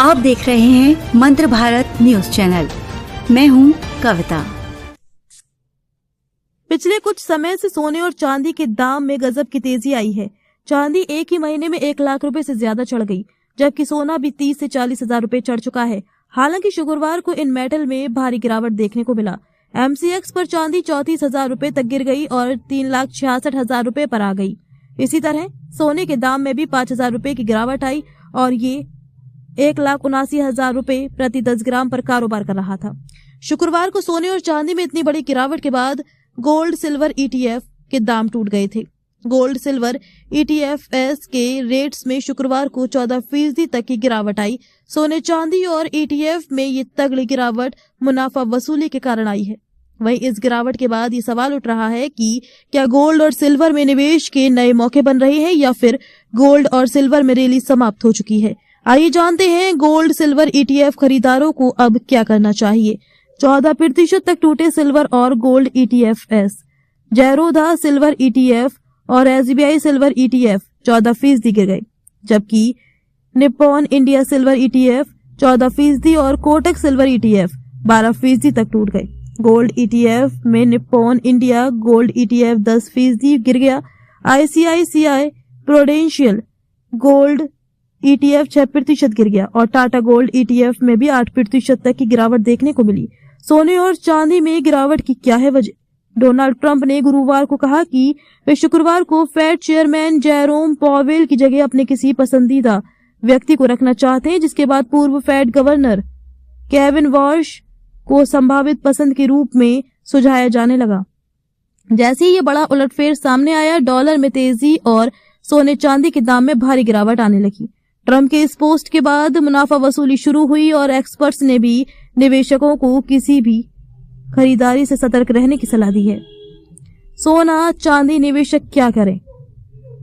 आप देख रहे हैं मंत्र भारत न्यूज चैनल। मैं हूं कविता। पिछले कुछ समय से सोने और चांदी के दाम में गजब की तेजी आई है। चांदी एक ही महीने में 1 लाख रुपए से ज्यादा चढ़ गई, जबकि सोना भी 30 से 40 हजार रुपए चढ़ चुका है। हालांकि शुक्रवार को इन मेटल में भारी गिरावट देखने को मिला। MCX पर चांदी 34 हजार रुपए तक गिर गई और 3,66,000 रुपए पर आ गई। इसी तरह सोने के दाम में भी 5 हजार रुपए की गिरावट आई और ये 1,79,000 रुपए प्रति 10 ग्राम पर कारोबार कर रहा था। शुक्रवार को सोने और चांदी में इतनी बड़ी गिरावट के बाद गोल्ड सिल्वर ETF के दाम टूट गए थे। गोल्ड सिल्वर ETFs के रेट्स में शुक्रवार को 14% तक की गिरावट आई। सोने चांदी और ETF में ये तगड़ी गिरावट मुनाफा वसूली के कारण आई है। वहीं इस गिरावट के बाद ये सवाल उठ रहा है कि क्या गोल्ड और सिल्वर में निवेश के नए मौके बन रहे हैं या फिर गोल्ड और सिल्वर में रैली समाप्त हो चुकी है। आइए जानते हैं गोल्ड सिल्वर ETF खरीदारों को अब क्या करना चाहिए। 14% तक टूटे सिल्वर और gold ETFs। Zerodha silver ETF और SBI सिल्वर ETF 14% गिर गए, जबकि निप्पॉन इंडिया सिल्वर ETF 14% और कोटक सिल्वर ETF 12% तक टूट गए। गोल्ड ETF में निप्पॉन इंडिया गोल्ड ETF 10% गिर गया। ICICI प्रूडेंशियल गोल्ड ETF 6% गिर गया और टाटा गोल्ड ETF में भी 8% तक की गिरावट देखने को मिली। सोने और चांदी में गिरावट की क्या है वजह? डोनाल्ड ट्रंप ने गुरुवार को कहा कि वे शुक्रवार को फेड चेयरमैन जेरोम पॉवेल की जगह अपने किसी पसंदीदा व्यक्ति को रखना चाहते हैं, जिसके बाद पूर्व फेड गवर्नर केविन वॉश को संभावित पसंद के रूप में सुझाया जाने लगा। जैसे ही ये बड़ा उलटफेर सामने आया, डॉलर में तेजी और सोने चांदी के दाम में भारी गिरावट आने लगी। ट्रंप के इस पोस्ट के बाद मुनाफा वसूली शुरू हुई और एक्सपर्ट्स ने भी निवेशकों को किसी भी खरीदारी से सतर्क रहने की सलाह दी है। सोना चांदी निवेशक क्या करें?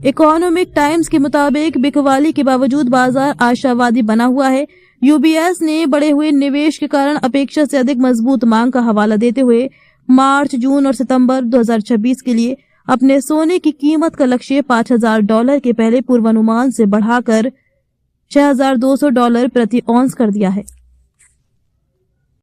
इकोनॉमिक टाइम्स के मुताबिक बिकवाली के बावजूद बाजार आशावादी बना हुआ है। UBS ने बढ़े हुए निवेश के कारण अपेक्षा से अधिक मजबूत मांग का हवाला देते हुए मार्च, जून और सितंबर 2026 के लिए अपने सोने की कीमत का लक्ष्य $5,000 के पहले पूर्वानुमान से बढ़ाकर $6,200 प्रति औंस कर दिया है।